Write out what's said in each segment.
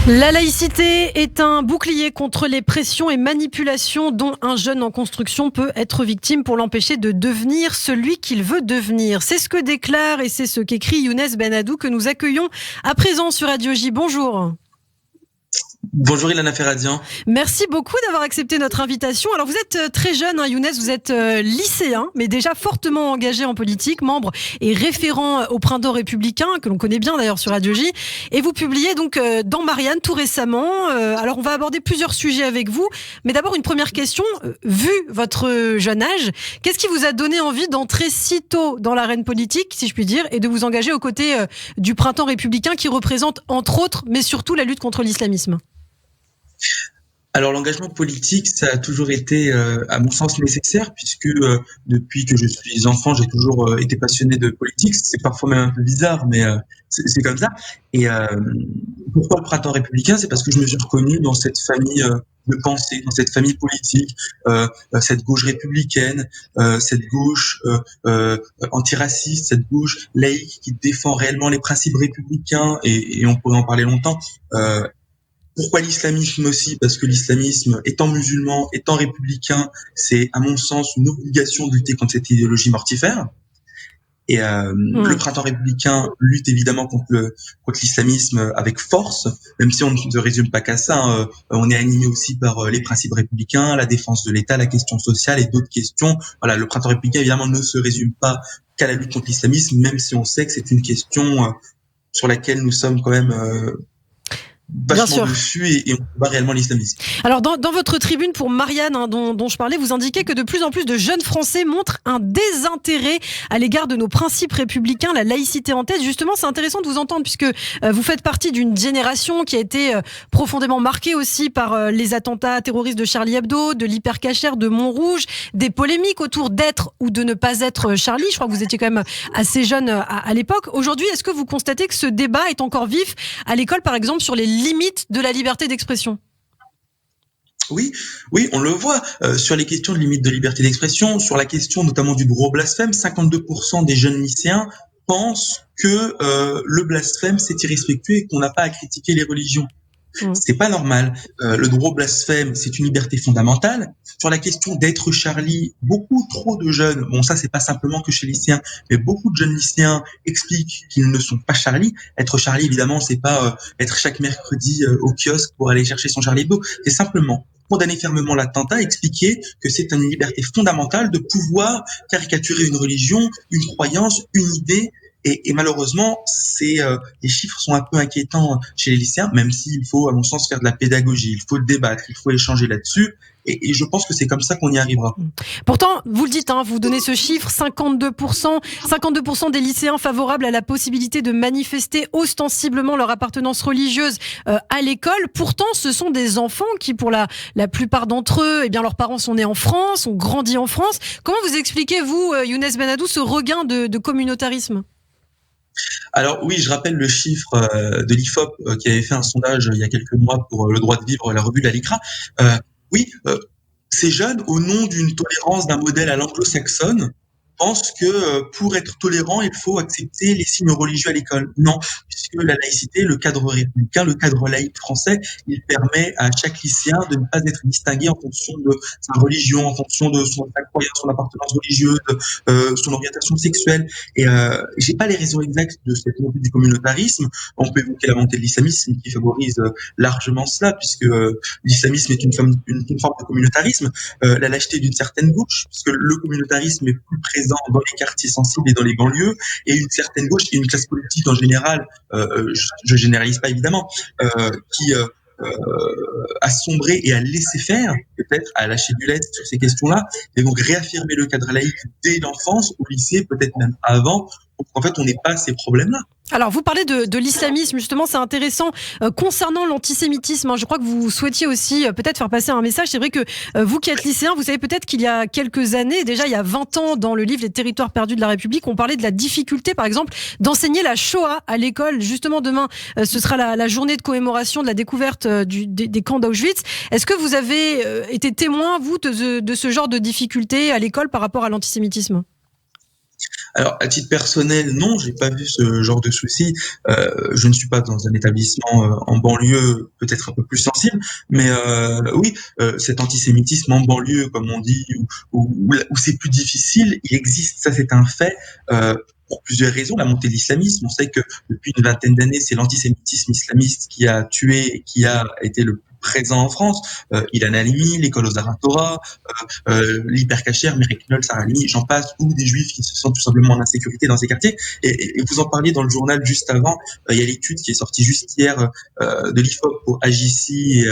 La laïcité est un bouclier contre les pressions et manipulations dont un jeune en construction peut être victime pour l'empêcher de devenir celui qu'il veut devenir. C'est ce que déclare et c'est ce qu'écrit Younes Benadou que nous accueillons à présent sur Radio J. Bonjour. Bonjour Ilana Ferradian. Merci beaucoup d'avoir accepté notre invitation. Alors vous êtes très jeune, Younes, vous êtes lycéen, mais déjà fortement engagé en politique, membre et référent au Printemps républicain, que l'on connaît bien d'ailleurs sur Radio J. Et vous publiez donc dans Marianne tout récemment. Alors on va aborder plusieurs sujets avec vous, mais d'abord une première question. Vu votre jeune âge, qu'est-ce qui vous a donné envie d'entrer si tôt dans l'arène politique, si je puis dire, et de vous engager aux côtés du Printemps républicain qui représente entre autres, mais surtout la lutte contre l'islamisme ? Alors l'engagement politique, ça a toujours été, à mon sens, nécessaire, puisque depuis que je suis enfant, j'ai toujours été passionné de politique. C'est parfois même un peu bizarre, mais c'est comme ça. Et pourquoi le Printemps républicain ? C'est parce que je me suis reconnu dans cette famille de pensée, dans cette famille politique, cette gauche républicaine, cette gauche antiraciste, cette gauche laïque qui défend réellement les principes républicains, et on pourrait en parler longtemps. Pourquoi l'islamisme aussi ? Parce que l'islamisme, étant musulman, étant républicain, c'est à mon sens une obligation de lutter contre cette idéologie mortifère. Et le Printemps républicain lutte évidemment contre l'islamisme avec force, même si on ne se résume pas qu'à ça. On est animé aussi par les principes républicains, la défense de l'État, la question sociale et d'autres questions. Voilà, le Printemps républicain évidemment ne se résume pas qu'à la lutte contre l'islamisme, même si on sait que c'est une question sur laquelle nous sommes quand même vachement dessus et on combat réellement l'islamisme. Alors dans votre tribune pour Marianne dont je parlais, vous indiquez que de plus en plus de jeunes Français montrent un désintérêt à l'égard de nos principes républicains, la laïcité en tête. Justement, c'est intéressant de vous entendre puisque vous faites partie d'une génération qui a été profondément marquée aussi par les attentats terroristes de Charlie Hebdo, de l'hypercachère de Montrouge, des polémiques autour d'être ou de ne pas être Charlie. Je crois que vous étiez quand même assez jeune à l'époque. Aujourd'hui, est-ce que vous constatez que ce débat est encore vif à l'école, par exemple, sur les limites de la liberté d'expression ? Oui, on le voit sur les questions de limite de liberté d'expression, sur la question notamment du droit au blasphème. 52% des jeunes lycéens pensent que le blasphème c'est irrespectueux et qu'on n'a pas à critiquer les religions. C'est pas normal. Le droit au blasphème, c'est une liberté fondamentale. Sur la question d'être Charlie, beaucoup trop de jeunes, bon ça c'est pas simplement que chez les lycéens, mais beaucoup de jeunes lycéens expliquent qu'ils ne sont pas Charlie. Être Charlie, évidemment, c'est pas être chaque mercredi au kiosque pour aller chercher son Charlie Hebdo. C'est simplement condamner fermement l'attentat, expliquer que c'est une liberté fondamentale de pouvoir caricaturer une religion, une croyance, une idée. Et malheureusement, les chiffres sont un peu inquiétants chez les lycéens, même s'il faut, à mon sens, faire de la pédagogie, il faut débattre, il faut échanger là-dessus. Et je pense que c'est comme ça qu'on y arrivera. Pourtant, vous le dites, vous donnez ce chiffre, 52% des lycéens favorables à la possibilité de manifester ostensiblement leur appartenance religieuse à l'école. Pourtant, ce sont des enfants qui, pour la plupart d'entre eux, eh bien, leurs parents sont nés en France, ont grandi en France. Comment vous expliquez, vous, Younes Benadou, ce regain de communautarisme ? Alors oui, je rappelle le chiffre de l'IFOP qui avait fait un sondage il y a quelques mois pour le droit de vivre, la revue de la LICRA. Ces jeunes, au nom d'une tolérance d'un modèle à l'anglo-saxonne, pensent que pour être tolérant, il faut accepter les signes religieux à l'école. Non, puisque la laïcité, le cadre républicain, le cadre laïque français, il permet à chaque lycéen de ne pas être distingué en fonction de sa religion, en fonction de sa croyance, son appartenance religieuse, son orientation sexuelle. Et j'ai pas les raisons exactes de cette montée du communautarisme. On peut évoquer la montée de l'islamisme qui favorise largement cela, puisque l'islamisme est une forme de communautarisme. La lâcheté d'une certaine gauche, puisque le communautarisme est plus présent dans les quartiers sensibles et dans les banlieues, et une certaine gauche et une classe politique en général, je généralise pas évidemment, qui a sombré et a laissé faire, peut-être à lâcher du lest sur ces questions-là, et donc réaffirmer le cadre laïque dès l'enfance, au lycée, peut-être même avant, pour qu'en fait on n'ait pas ces problèmes-là. Alors, vous parlez de l'islamisme, justement, c'est intéressant. Concernant l'antisémitisme, je crois que vous souhaitiez aussi peut-être faire passer un message. C'est vrai que vous qui êtes lycéen, vous savez peut-être qu'il y a quelques années, déjà il y a 20 ans, dans le livre Les territoires perdus de la République, on parlait de la difficulté, par exemple, d'enseigner la Shoah à l'école. Justement, demain, ce sera la journée de commémoration de la découverte des camps d'Auschwitz. Est-ce que vous avez été témoin, vous, de ce genre de difficulté à l'école par rapport à l'antisémitisme ? Alors, à titre personnel, non, j'ai pas vu ce genre de souci. Je ne suis pas dans un établissement en banlieue, peut-être un peu plus sensible, mais oui, cet antisémitisme en banlieue, comme on dit, où c'est plus difficile, il existe, ça c'est un fait. Pour plusieurs raisons, la montée de l'islamisme. On sait que depuis une vingtaine d'années, c'est l'antisémitisme islamiste qui a tué, et qui a été le plus présent en France. Ilan Halimi, l'école aux Arts Torah, l'hypercacher, Mireille Knoll, Sarah Halimi, j'en passe, ou des juifs qui se sentent tout simplement en insécurité dans ces quartiers. Et vous en parliez dans le journal juste avant, il y a l'étude qui est sortie juste hier de l'IFOP pour AJC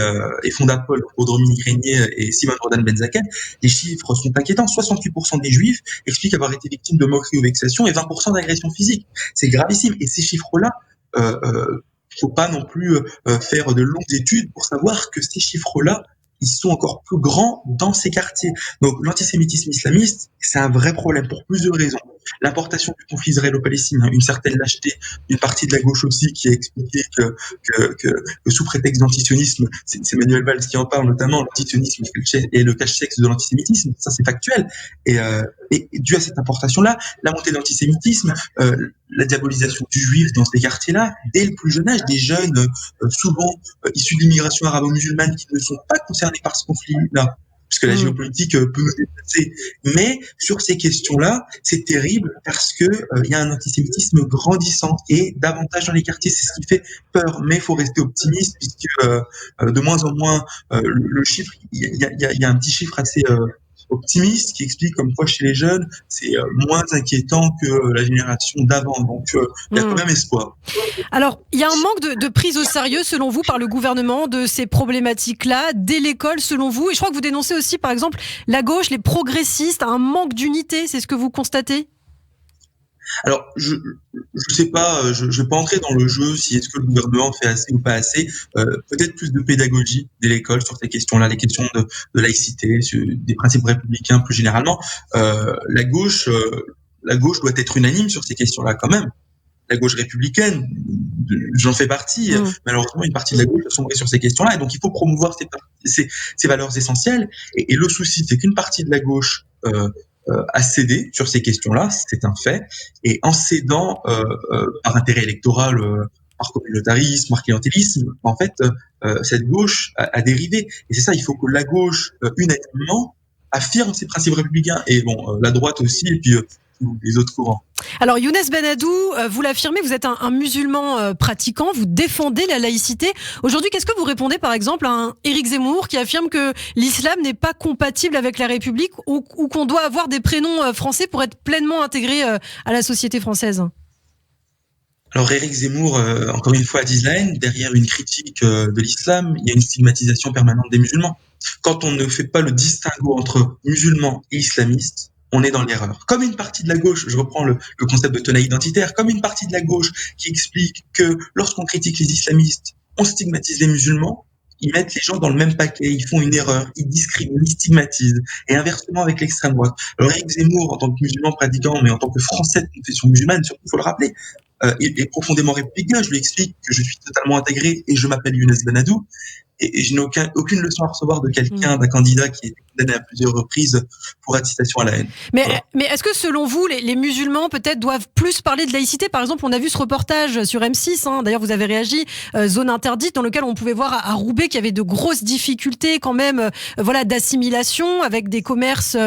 et Fondapol pour Dominique Régnier et Simone Rodan-Benzaken. Les chiffres sont inquiétants. 68% des juifs expliquent avoir été victimes de moqueries ou vexations et 20% d'agressions physiques. C'est gravissime. Et ces chiffres-là, faut pas non plus faire de longues études pour savoir que ces chiffres-là, ils sont encore plus grands dans ces quartiers. Donc l'antisémitisme islamiste, c'est un vrai problème pour plusieurs raisons. L'importation du conflit israélo-palestinien, une certaine lâcheté d'une partie de la gauche aussi qui a expliqué que sous prétexte d'antisionisme, c'est Manuel Valls qui en parle notamment, l'antisionisme est le cache-sexe de l'antisémitisme, ça c'est factuel. Et dû à cette importation-là, la montée de l'antisémitisme, la diabolisation du juif dans ces quartiers-là, dès le plus jeune âge, des jeunes souvent issus de l'immigration arabo-musulmane qui ne sont pas concernés par ce conflit-là, puisque la géopolitique peut nous déplacer. Mais sur ces questions-là, c'est terrible parce que il y a un antisémitisme grandissant et davantage dans les quartiers. C'est ce qui fait peur. Mais il faut rester optimiste puisque de moins en moins le chiffre, il y a un petit chiffre assez optimiste qui explique comme quoi chez les jeunes c'est moins inquiétant que la génération d'avant. Donc il y a quand même espoir. Alors, il y a un manque de prise au sérieux, selon vous, par le gouvernement de ces problématiques-là, dès l'école, selon vous. Et je crois que vous dénoncez aussi, par exemple, la gauche, les progressistes, un manque d'unité. C'est ce que vous constatez ? Alors, je sais pas, je vais pas entrer dans le jeu si est-ce que le gouvernement fait assez ou pas assez. Peut-être plus de pédagogie dès l'école sur ces questions-là, les questions de laïcité, des principes républicains plus généralement. La gauche doit être unanime sur ces questions-là quand même. La gauche républicaine, j'en fais partie. Malheureusement, une partie de la gauche a sombré sur ces questions-là, et donc il faut promouvoir ces valeurs essentielles. Et le souci, c'est qu'une partie de la gauche a cédé sur ces questions-là, c'est un fait, et en cédant par intérêt électoral, par communautarisme, par clientélisme, en fait, cette gauche a dérivé. Et c'est ça, il faut que la gauche, unanimement, affirme ses principes républicains, et bon, la droite aussi, et puis les autres courants. Alors Younes Benadou, vous l'affirmez, vous êtes un musulman pratiquant, vous défendez la laïcité. Aujourd'hui, qu'est-ce que vous répondez par exemple à un Éric Zemmour qui affirme que l'islam n'est pas compatible avec la République ou qu'on doit avoir des prénoms français pour être pleinement intégré à la société française ? Alors Éric Zemmour, encore une fois, attise la haine. Derrière une critique de l'islam, il y a une stigmatisation permanente des musulmans. Quand on ne fait pas le distinguo entre musulmans et islamistes, on est dans l'erreur. Comme une partie de la gauche, je reprends le concept de tenaille identitaire, comme une partie de la gauche qui explique que lorsqu'on critique les islamistes, on stigmatise les musulmans, ils mettent les gens dans le même paquet, ils font une erreur, ils discriminent, ils stigmatisent. Et inversement avec l'extrême droite. Alors Éric Zemmour, en tant que musulman pratiquant, mais en tant que Français de confession musulmane, surtout, il faut le rappeler, est profondément républicain. Je lui explique que je suis totalement intégré et je m'appelle Younes Benadou. Et je n'ai aucune leçon à recevoir de quelqu'un, d'un candidat qui a été condamné à plusieurs reprises pour incitation à la haine. Mais est-ce que selon vous, les musulmans peut-être doivent plus parler de laïcité ? Par exemple, on a vu ce reportage sur M6, d'ailleurs vous avez réagi, zone interdite, dans lequel on pouvait voir à Roubaix qu'il y avait de grosses difficultés quand même d'assimilation avec des commerces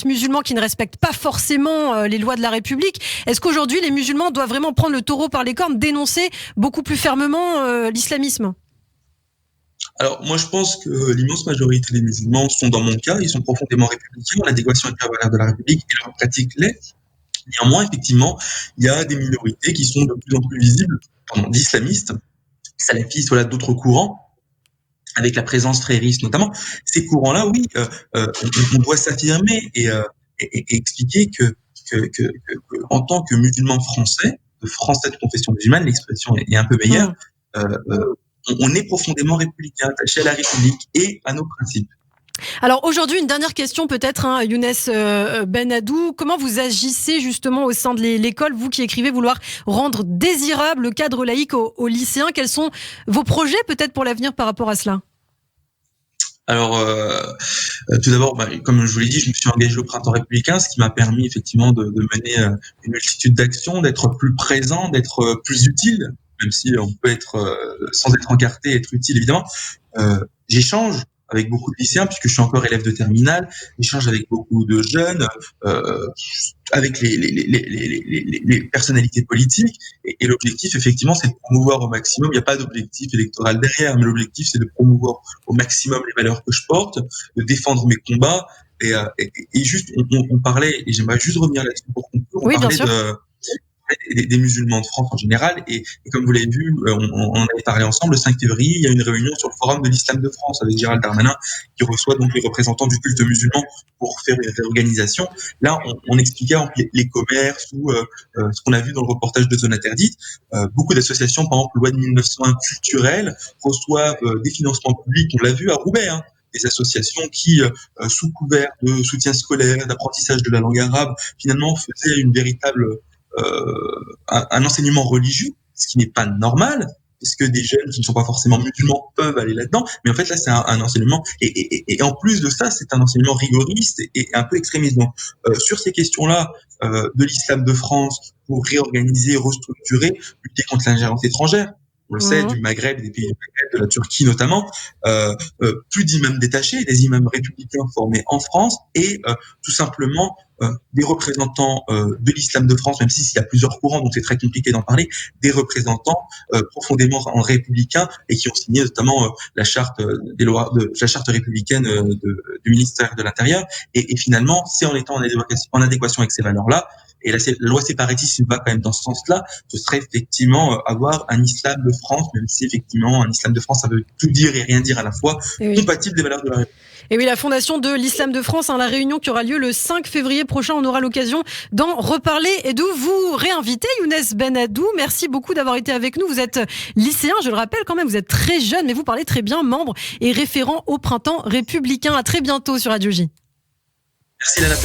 musulmans qui ne respectent pas forcément les lois de la République. Est-ce qu'aujourd'hui les musulmans doivent vraiment prendre le taureau par les cornes, dénoncer beaucoup plus fermement l'islamisme ? Alors, moi, je pense que l'immense majorité des musulmans sont, dans mon cas, ils sont profondément républicains, en adéquation avec la valeur de la République et leur pratique l'est. Néanmoins, effectivement, il y a des minorités qui sont de plus en plus visibles, d'islamistes, salafistes, voilà, d'autres courants, avec la présence frériste notamment. Ces courants-là, oui, on doit s'affirmer et expliquer que en tant que musulman français, de français de confession musulmane, l'expression est un peu meilleure, on est profondément républicain, attaché à la République et à nos principes. Alors aujourd'hui, une dernière question peut-être, Younes Benadou. Comment vous agissez justement au sein de l'école, vous qui écrivez vouloir rendre désirable le cadre laïque aux lycéens ? Quels sont vos projets peut-être pour l'avenir par rapport à cela ? Alors, tout d'abord, comme je vous l'ai dit, je me suis engagé au Printemps républicain, ce qui m'a permis effectivement de mener une multitude d'actions, d'être plus présent, d'être plus utile, même si on peut être, sans être encarté, être utile évidemment. J'échange avec beaucoup de lycéens, puisque je suis encore élève de terminale, j'échange avec beaucoup de jeunes, euh, avec les personnalités politiques, et l'objectif, effectivement, c'est de promouvoir au maximum, il n'y a pas d'objectif électoral derrière, mais l'objectif, c'est de promouvoir au maximum les valeurs que je porte, de défendre mes combats, et juste, on parlait, et j'aimerais juste revenir là-dessus pour conclure, on Oui, bien parlait sûr. des musulmans de France en général. Et comme vous l'avez vu, on avait parlé ensemble, le 5 février, il y a une réunion sur le Forum de l'Islam de France avec Gérald Darmanin qui reçoit donc les représentants du culte musulman pour faire une réorganisation. Là, on expliquait les commerces ou ce qu'on a vu dans le reportage de Zone Interdite. Beaucoup d'associations, par exemple, loi de 1901 culturelle, reçoivent des financements publics, on l'a vu à Roubaix, hein, des associations qui, sous couvert de soutien scolaire, d'apprentissage de la langue arabe, finalement faisaient une véritable un enseignement religieux, ce qui n'est pas normal, parce que des jeunes qui ne sont pas forcément musulmans peuvent aller là-dedans. Mais en fait, là, c'est un enseignement, et en plus de ça, c'est un enseignement rigoriste et un peu extrémiste. Donc, sur ces questions-là, de l'islam de France, pour réorganiser, restructurer, lutter contre l'ingérence étrangère, on le sait, Mmh. du Maghreb, des pays du Maghreb, de la Turquie notamment, plus d'imams détachés, des imams républicains formés en France, et tout simplement des représentants de l'islam de France, même s'il y a plusieurs courants, donc c'est très compliqué d'en parler, des représentants profondément républicains et qui ont signé notamment la charte des lois, la charte républicaine du ministère de l'Intérieur. Et finalement, c'est en étant en adéquation avec ces valeurs-là, et la loi séparatiste va quand même dans ce sens-là, ce serait effectivement avoir un islam de France, même si effectivement un islam de France, ça veut tout dire et rien dire à la fois, Et oui. compatible des valeurs de la République. Et oui, la Fondation de l'Islam de France, la réunion qui aura lieu le 5 février prochain, on aura l'occasion d'en reparler et de vous réinviter. Younes Benadou, merci beaucoup d'avoir été avec nous. Vous êtes lycéen, je le rappelle quand même, vous êtes très jeune, mais vous parlez très bien, membre et référent au Printemps républicain. À très bientôt sur Radio J. Merci Lana.